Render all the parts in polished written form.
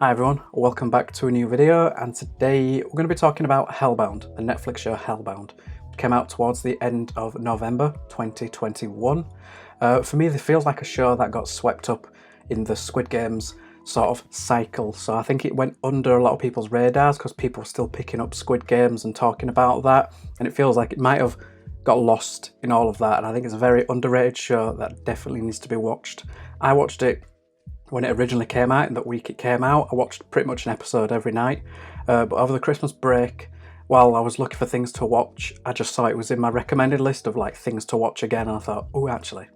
Hi everyone, welcome back to a new video, and today we're going to be talking about Hellbound, the Netflix show Hellbound. It came out towards the end of November 2021. For me, it feels like a show that got swept up in the Squid Games sort of cycle, so I think it went under a lot of people's radars because people were still picking up Squid Games and talking about that, and it feels like it might have got lost in all of that, and I think it's a very underrated show that definitely needs to be watched. I watched it when it originally came out, and that week it came out. I watched pretty much an episode every night, but over the Christmas break, while I was looking for things to watch, I just saw it was in my recommended list of like things to watch again, and I thought, oh, actually,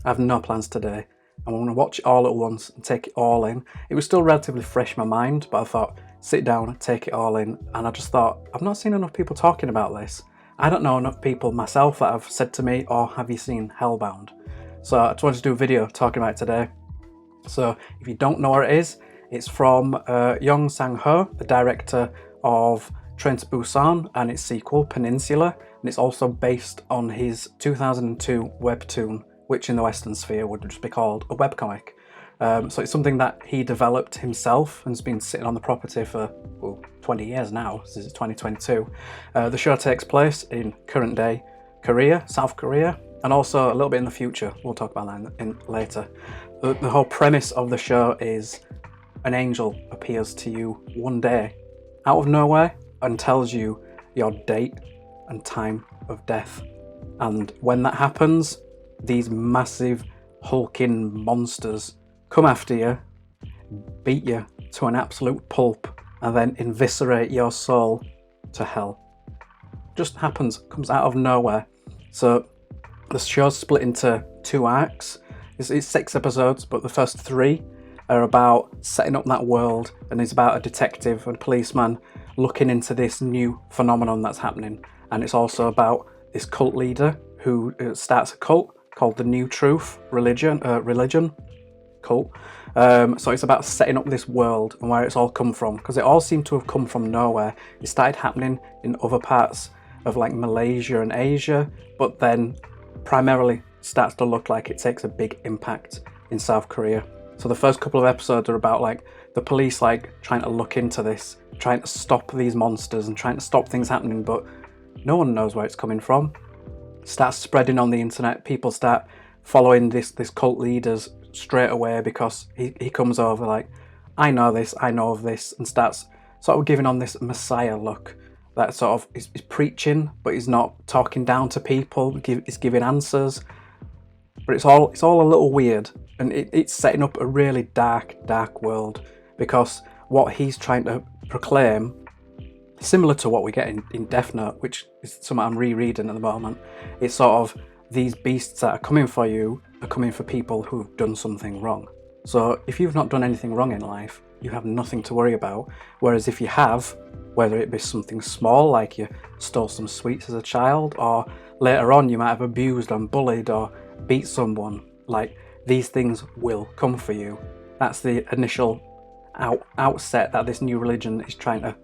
I have no plans today. I'm going to watch it all at once and take it all in. It was still relatively fresh in my mind, but I thought, sit down, take it all in, and I just thought, I've not seen enough people talking about this. I don't know enough people myself that have said to me, oh, have you seen Hellbound? So I just wanted to do a video talking about it today. So if you don't know what it is, it's from Sang-ho, the director of Train to Busan and its sequel, Peninsula, and it's also based on his 2002 webtoon, which in the Western sphere would just be called a webcomic. So it's something that he developed himself and has been sitting on the property for 20 years now, since it's 2022. The show takes place in current day Korea, South Korea, and also a little bit in the future. We'll talk about that later. The whole premise of the show is an angel appears to you one day out of nowhere and tells you your date and time of death. And when that happens, these massive hulking monsters come after you, beat you to an absolute pulp, and then eviscerate your soul to hell. Just happens, comes out of nowhere. So the show's split into two arcs. It's 6 episodes, but the first 3 are about setting up that world, and it's about a detective and policeman looking into this new phenomenon that's happening. And it's also about this cult leader who starts a cult called the New Truth religion cult. So it's about setting up this world and where it's all come from, because it all seemed to have come from nowhere. It started happening in other parts of like Malaysia and Asia, but then primarily starts to look like it takes a big impact in South Korea. So the first couple of episodes are about like the police like trying to look into this, trying to stop these monsters and trying to stop things happening, but no one knows where it's coming from. It starts spreading on the internet. People start following this cult leaders straight away because he comes over like, I know this, I know of this, and starts sort of giving on this messiah look that sort of is preaching, but he's not talking down to people, he's giving answers. But it's all a little weird, and it's setting up a really dark world, because what he's trying to proclaim, similar to what we get in Death Note, which is something I'm rereading at the moment, it's sort of these beasts that are coming for you are coming for people who've done something wrong. So if you've not done anything wrong in life, you have nothing to worry about, whereas if you have, whether it be something small like you stole some sweets as a child, or later on you might have abused and bullied or beat someone, like these things will come for you. That's the initial outset that this new religion is trying to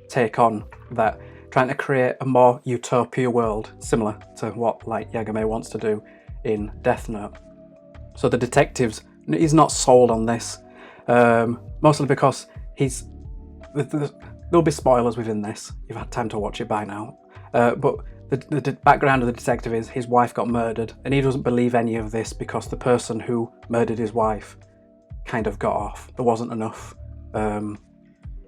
take on, that trying to create a more utopia world, similar to what like Yagami wants to do in Death Note. So the detectives, he's not sold on this, mostly because there'll be spoilers within this. You've had time to watch it by now, but the background of the detective is his wife got murdered, and he doesn't believe any of this because the person who murdered his wife kind of got off. There wasn't enough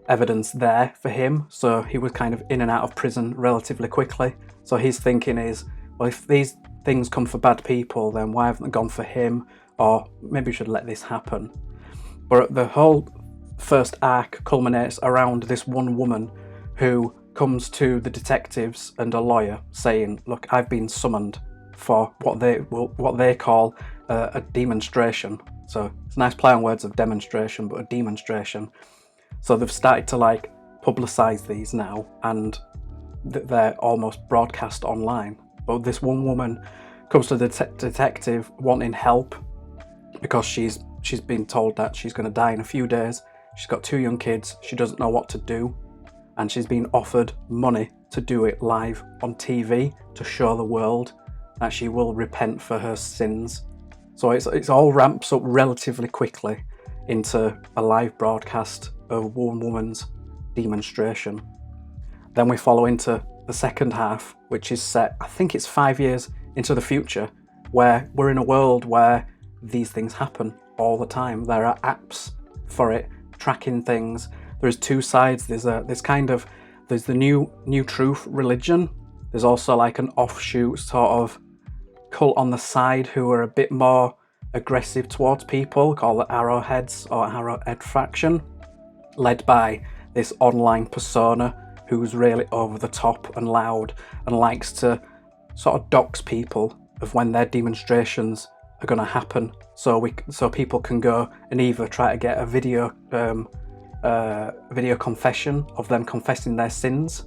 evidence there for him, so he was kind of in and out of prison relatively quickly. So his thinking is, well, if these things come for bad people, then why haven't they gone for him? Or maybe we should let this happen. But the whole first arc culminates around this one woman who comes to the detectives and a lawyer saying, look, I've been summoned for what they call a demonstration. So it's a nice play on words of demonstration, but a demonstration. So they've started to like publicize these now, and they're almost broadcast online. But this one woman comes to the detective wanting help because she's been told that she's going to die in a few days. She's got 2 young kids. She doesn't know what to do, and she's been offered money to do it live on TV to show the world that she will repent for her sins. So it's all ramps up relatively quickly into a live broadcast of one woman's demonstration. Then we follow into the second half, which is set, I think it's 5 years into the future, where we're in a world where these things happen all the time. There are apps for it, tracking things. There's two sides. There's the new truth religion. There's also like an offshoot sort of cult on the side who are a bit more aggressive towards people, called the Arrowheads or Arrowhead faction, led by this online persona who's really over the top and loud and likes to sort of dox people of when their demonstrations are going to happen, so people can go and either try to get a video confession of them confessing their sins.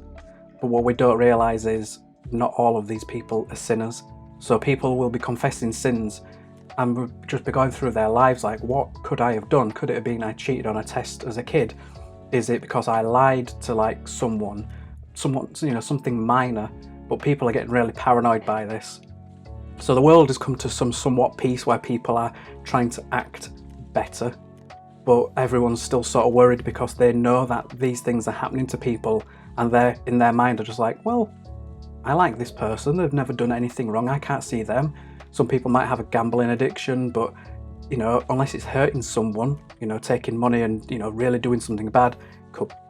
But what we don't realise is not all of these people are sinners. So people will be confessing sins and will just be going through their lives like, what could I have done? Could it have been I cheated on a test as a kid? Is it because I lied to like someone, something minor? But people are getting really paranoid by this. So the world has come to some somewhat peace where people are trying to act better, but everyone's still sort of worried because they know that these things are happening to people, and they're in their mind are just like, well, I like this person, they've never done anything wrong, I can't see them. Some people might have a gambling addiction, but unless it's hurting someone, taking money and really doing something bad,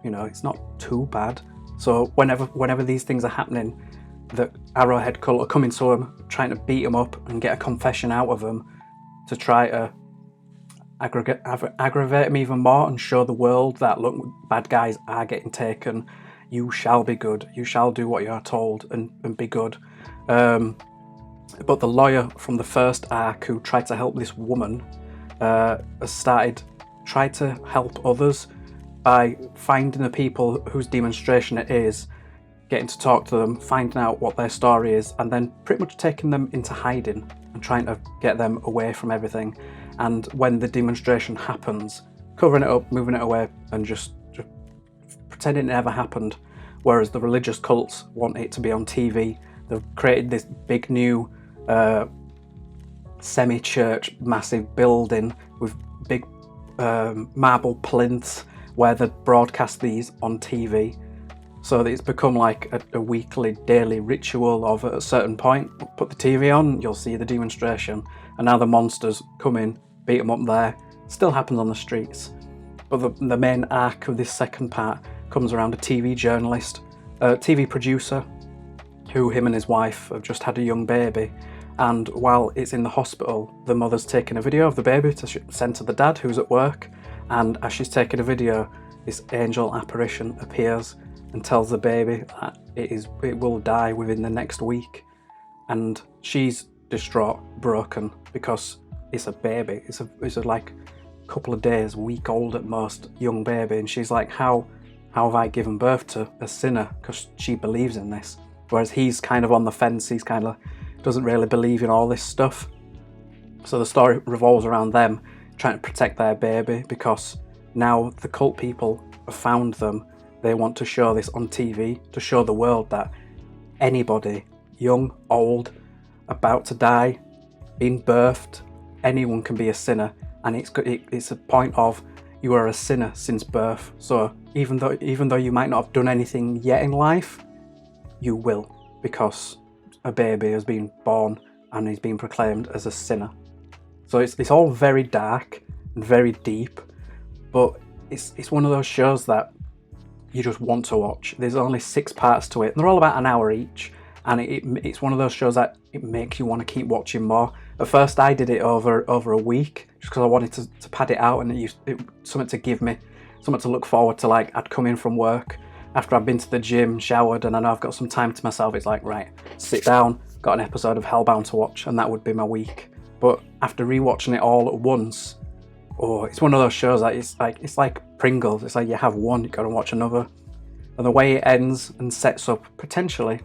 it's not too bad. So whenever these things are happening, the Arrowhead cult are coming to them, trying to beat them up and get a confession out of them to try to aggravate them even more and show the world that, look, bad guys are getting taken. You shall be good. You shall do what you are told and be good. But the lawyer from the first arc who tried to help this woman has tried to help others by finding the people whose demonstration it is, getting to talk to them, finding out what their story is, and then pretty much taking them into hiding and trying to get them away from everything. And when the demonstration happens, covering it up, moving it away, and just pretending it never happened. Whereas the religious cults want it to be on TV. They've created this big new semi-church, massive building with big marble plinths where they broadcast these on TV. So it's become like a weekly, daily ritual of, at a certain point, put the TV on, you'll see the demonstration, and now the monsters come in, beat them up there. Still happens on the streets. But the main arc of this second part comes around a TV journalist, a TV producer, who him and his wife have just had a young baby. And while it's in the hospital, the mother's taking a video of the baby to send to the dad who's at work. And as she's taking a video, this angel apparition appears and tells the baby that it will die within the next week. And she's distraught, broken, because it's a baby. It's a like couple of days, week old at most, young baby. And she's like, how have I given birth to a sinner? Because she believes in this. Whereas he's kind of on the fence. He's kind of doesn't really believe in all this stuff. So the story revolves around them trying to protect their baby, because now the cult people have found them. They want to show this on TV to show the world that anybody, young, old, about to die, being birthed, anyone can be a sinner. And it's a point of, you are a sinner since birth. So even though you might not have done anything yet in life, you will, because a baby has been born and is being proclaimed as a sinner. So it's all very dark and very deep, but it's one of those shows that you just want to watch. There's only 6 parts to it, and they're all about an hour each, and it's one of those shows that it makes you want to keep watching more. At first I did it over a week, just because I wanted to pad it out, and it something to give me, something to look forward to. Like, I'd come in from work, after I've been to the gym, showered, and I know I've got some time to myself, it's like, right, sit down, got an episode of Hellbound to watch, and that would be my week. But after rewatching it all at once, it's one of those shows that it's like Pringles. It's like you have one, you got to watch another. And the way it ends and sets up potentially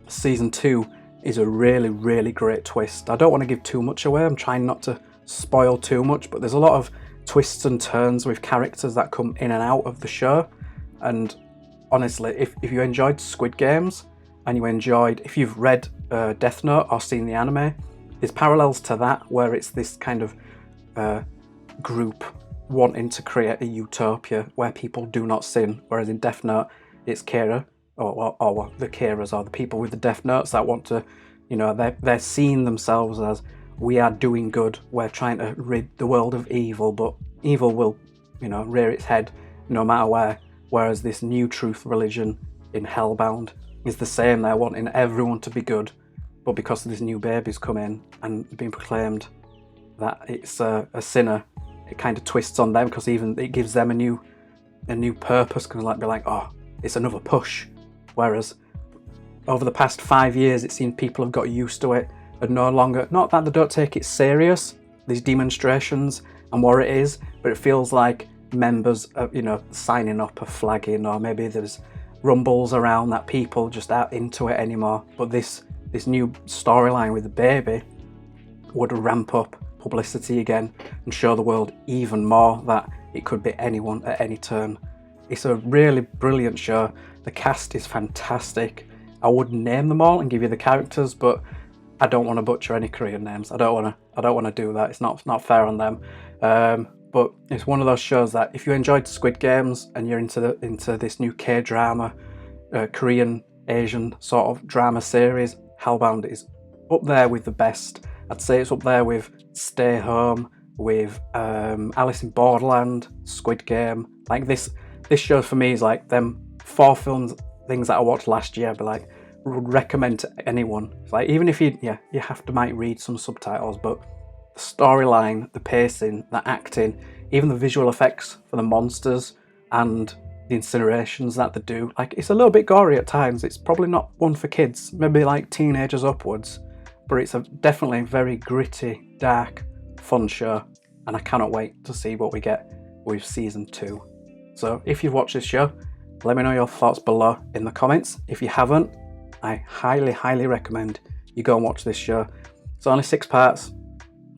season 2 is a really, really great twist. I don't want to give too much away. I'm trying not to spoil too much, but there's a lot of twists and turns with characters that come in and out of the show. And honestly, if you enjoyed Squid Games, and if you've read Death Note or seen the anime, there's parallels to that, where it's this kind of group wanting to create a utopia where people do not sin, whereas in Death Note it's Kira, or the Kiras, or the people with the Death Notes that want to, you know, they're seeing themselves as, we are doing good, we're trying to rid the world of evil, but evil will, you know, rear its head no matter where. Whereas this new truth religion in Hellbound is the same. They're wanting everyone to be good, but because this new baby's come in and being proclaimed that it's a sinner, it kind of twists on them, because even it gives them a new purpose, because like be like, oh, it's another push. Whereas over the past 5 years, it seems people have got used to it and no longer, not that they don't take it serious, these demonstrations and what it is, but it feels like members are, you know, signing up, are flagging, or maybe there's rumbles around that people just aren't into it anymore. But this new storyline with the baby would ramp up publicity again and show the world even more that it could be anyone at any turn. It's a really brilliant show. The cast is fantastic. I would name them all and give you the characters, but I don't want to butcher any Korean names. I don't want to do that. It's not fair on them. But it's one of those shows that if you enjoyed Squid Games and you're into this new K-drama, Korean Asian sort of drama series, Hellbound is up there with the best. I'd say it's up there with Stay Home, with Alice in Borderland, Squid Game. Like this show for me is like them 4 things that I watched last year. But like, would recommend to anyone. It's like, even if you have to might read some subtitles, but the storyline, the pacing, the acting, even the visual effects for the monsters and the incinerations that they do, like, it's a little bit gory at times. It's probably not one for kids, maybe like teenagers upwards, but it's a definitely very gritty, dark, fun show, and I cannot wait to see what we get with season 2. So if you've watched this show, let me know your thoughts below in the comments. If you haven't, I highly recommend you go and watch this show. It's only 6 parts.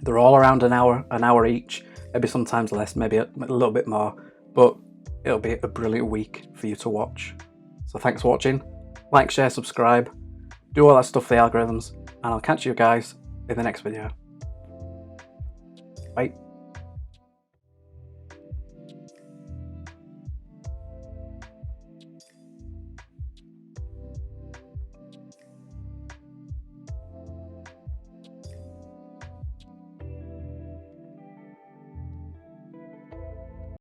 They're all around an hour each, maybe sometimes less, maybe a little bit more, but it'll be a brilliant week for you to watch. So thanks for watching. Like, share, subscribe, do all that stuff for the algorithms, and I'll catch you guys in the next video. Bye.